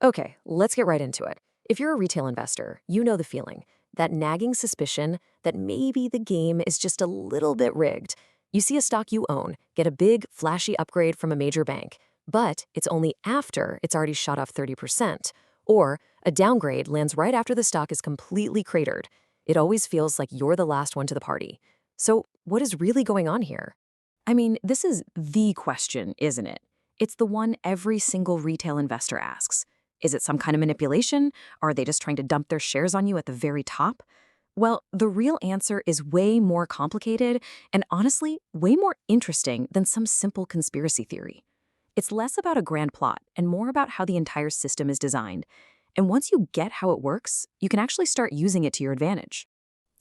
Okay, let's get right into it. If you're a retail investor, you know the feeling, that nagging suspicion that maybe the game is just a little bit rigged. You see a stock you own get a big, flashy upgrade from a major bank, but it's only after it's already shot off 30%. Or a downgrade lands right after the stock is completely cratered. It always feels like you're the last one to the party. So, what is really going on here? I mean, this is the question, isn't it? It's the one every single retail investor asks. Is it some kind of manipulation? Are they just trying to dump their shares on you at the very top? Well, the real answer is way more complicated and honestly, way more interesting than some simple conspiracy theory. It's less about a grand plot and more about how the entire system is designed. And once you get how it works, you can actually start using it to your advantage.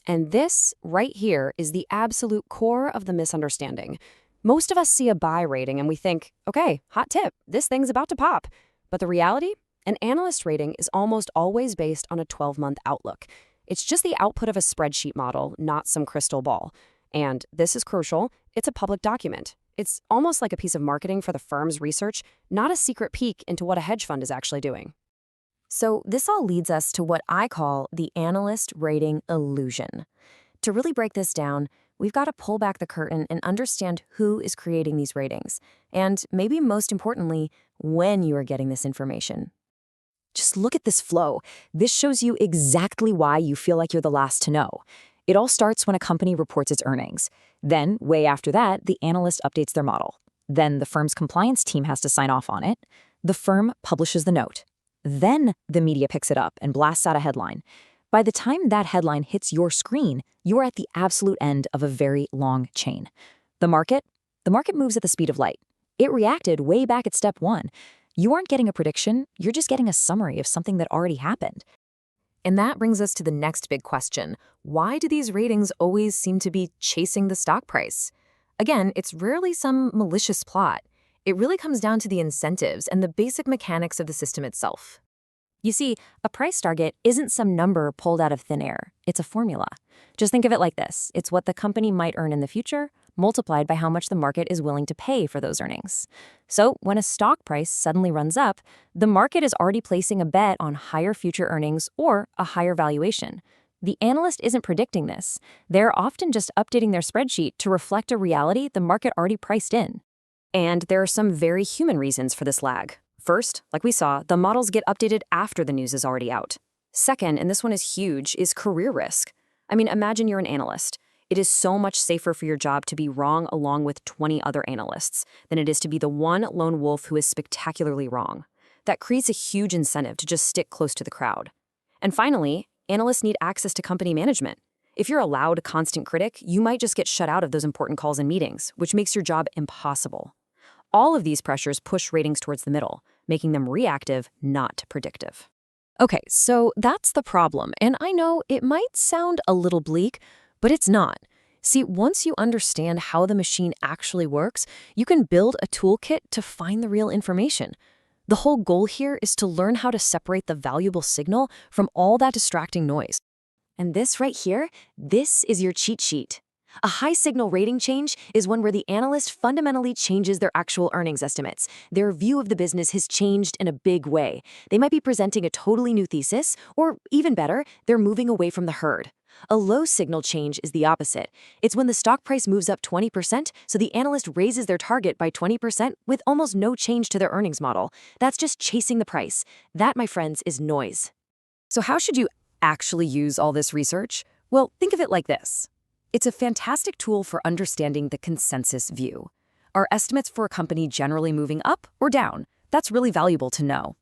And this, right here, is the absolute core of the misunderstanding. Most of us see a buy rating and we think, okay, hot tip, this thing's about to pop. But the reality? An analyst rating is almost always based on a 12-month outlook. It's just the output of a spreadsheet model, not some crystal ball. And this is crucial, it's a public document. It's almost like a piece of marketing for the firm's research, not a secret peek into what a hedge fund is actually doing. So, this all leads us to what I call the analyst rating illusion. To really break this down, we've got to pull back the curtain and understand who is creating these ratings, and maybe most importantly, when you are getting this information. Just look at this flow. This shows you exactly why you feel like you're the last to know. It all starts when a company reports its earnings. Then, way after that, the analyst updates their model. Then the firm's compliance team has to sign off on it. The firm publishes the note. Then the media picks it up and blasts out a headline. By the time that headline hits your screen, you're at the absolute end of a very long chain. The market moves at the speed of light. It reacted way back at step one. You aren't getting a prediction, you're just getting a summary of something that already happened. And that brings us to the next big question. Why do these ratings always seem to be chasing the stock price? Again, it's rarely some malicious plot. It really comes down to the incentives and the basic mechanics of the system itself. You see, a price target isn't some number pulled out of thin air. It's a formula. Just think of it like this. It's what the company might earn in the future, multiplied by how much the market is willing to pay for those earnings. So when a stock price suddenly runs up, the market is already placing a bet on higher future earnings or a higher valuation. The analyst isn't predicting this. They're often just updating their spreadsheet to reflect a reality the market already priced in. And there are some very human reasons for this lag. First, like we saw, the models get updated after the news is already out. Second, and this one is huge, is career risk. I mean, imagine you're an analyst. It is so much safer for your job to be wrong along with 20 other analysts than it is to be the one lone wolf who is spectacularly wrong. That creates a huge incentive to just stick close to the crowd. And finally, analysts need access to company management. If you're a loud, constant critic, you might just get shut out of those important calls and meetings, which makes your job impossible. All of these pressures push ratings towards the middle, making them reactive, not predictive. Okay, so that's the problem, and I know it might sound a little bleak, but it's not. See, once you understand how the machine actually works, you can build a toolkit to find the real information. The whole goal here is to learn how to separate the valuable signal from all that distracting noise. And this right here, this is your cheat sheet. A high signal rating change is one where the analyst fundamentally changes their actual earnings estimates. Their view of the business has changed in a big way. They might be presenting a totally new thesis, or even better, they're moving away from the herd. A low signal change is the opposite. It's when the stock price moves up 20%, so the analyst raises their target by 20% with almost no change to their earnings model. That's just chasing the price. That, my friends, is noise. So how should you actually use all this research? Well, think of it like this. It's a fantastic tool for understanding the consensus view. Are estimates for a company generally moving up or down? That's really valuable to know.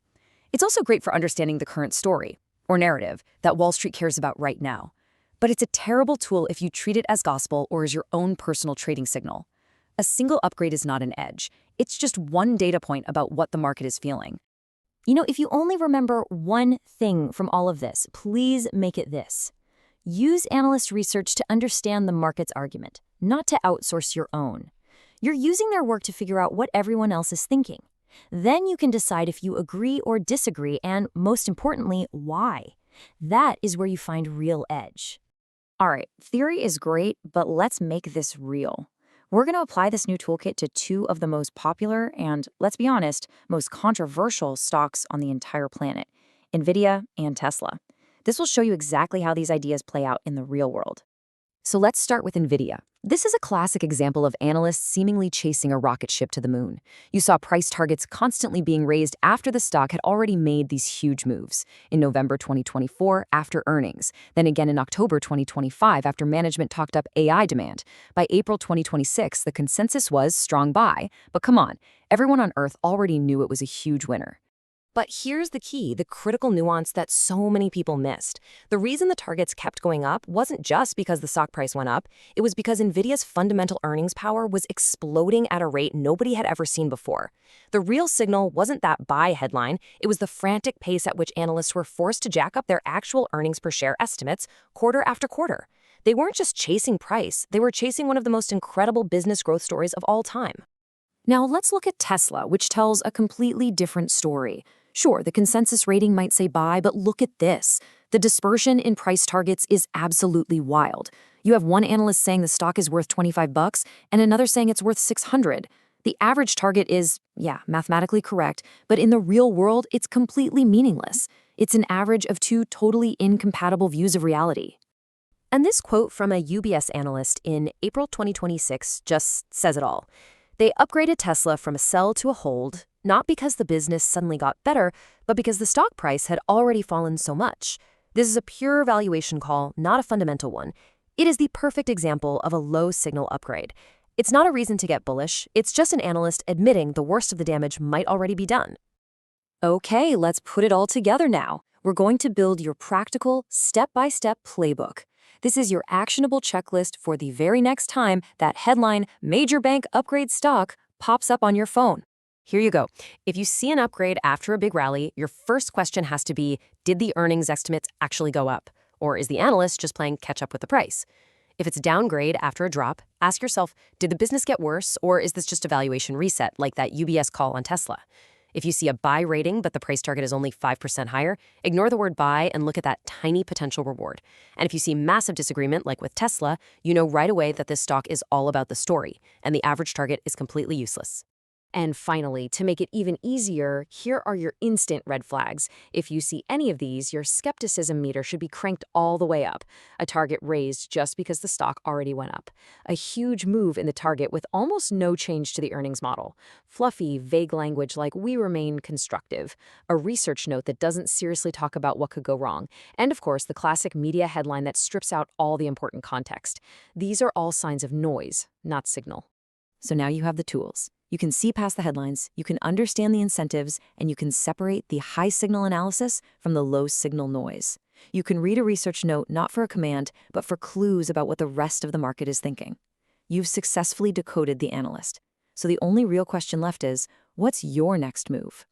It's also great for understanding the current story, or narrative, that Wall Street cares about right now. But it's a terrible tool if you treat it as gospel or as your own personal trading signal. A single upgrade is not an edge. It's just one data point about what the market is feeling. You know, if you only remember one thing from all of this, please make it this. Use analyst research to understand the market's argument, not to outsource your own. You're using their work to figure out what everyone else is thinking. Then you can decide if you agree or disagree, and most importantly, why. That is where you find real edge. All right, theory is great, but let's make this real. We're going to apply this new toolkit to two of the most popular and, let's be honest, most controversial stocks on the entire planet, NVIDIA and Tesla. This will show you exactly how these ideas play out in the real world. So let's start with NVIDIA. This is a classic example of analysts seemingly chasing a rocket ship to the moon. You saw price targets constantly being raised after the stock had already made these huge moves. In November 2024, after earnings. Then again in October 2025, after management talked up AI demand. By April 2026, the consensus was strong buy. But come on, everyone on Earth already knew it was a huge winner. But here's the key, the critical nuance that so many people missed. The reason the targets kept going up wasn't just because the stock price went up. It was because NVIDIA's fundamental earnings power was exploding at a rate nobody had ever seen before. The real signal wasn't that buy headline. It was the frantic pace at which analysts were forced to jack up their actual earnings per share estimates quarter after quarter. They weren't just chasing price. They were chasing one of the most incredible business growth stories of all time. Now let's look at Tesla, which tells a completely different story. Sure, the consensus rating might say buy, but look at this. The dispersion in price targets is absolutely wild. You have one analyst saying the stock is worth $25 and another saying it's worth $600. The average target is, yeah, mathematically correct, but in the real world, it's completely meaningless. It's an average of two totally incompatible views of reality. And this quote from a UBS analyst in April 2026 just says it all. They upgraded Tesla from a sell to a hold, not because the business suddenly got better, but because the stock price had already fallen so much. This is a pure valuation call, not a fundamental one. It is the perfect example of a low signal upgrade. It's not a reason to get bullish, it's just an analyst admitting the worst of the damage might already be done. Okay, let's put it all together now. We're going to build your practical, step-by-step playbook. This is your actionable checklist for the very next time that headline major bank upgrade stock pops up on your phone. Here you go. If you see an upgrade after a big rally, your first question has to be, did the earnings estimates actually go up? Or is the analyst just playing catch up with the price? If it's downgrade after a drop, ask yourself, did the business get worse, or is this just a valuation reset like that UBS call on Tesla? If you see a buy rating but the price target is only 5% higher, ignore the word buy and look at that tiny potential reward. And if you see massive disagreement like with Tesla, you know right away that this stock is all about the story, and the average target is completely useless. And finally, to make it even easier, here are your instant red flags. If you see any of these, your skepticism meter should be cranked all the way up. A target raised just because the stock already went up. A huge move in the target with almost no change to the earnings model. Fluffy, vague language like "we remain constructive." A research note that doesn't seriously talk about what could go wrong. And of course, the classic media headline that strips out all the important context. These are all signs of noise, not signal. So now you have the tools. You can see past the headlines, you can understand the incentives, and you can separate the high signal analysis from the low signal noise. You can read a research note not for a command, but for clues about what the rest of the market is thinking. You've successfully decoded the analyst. So the only real question left is, what's your next move?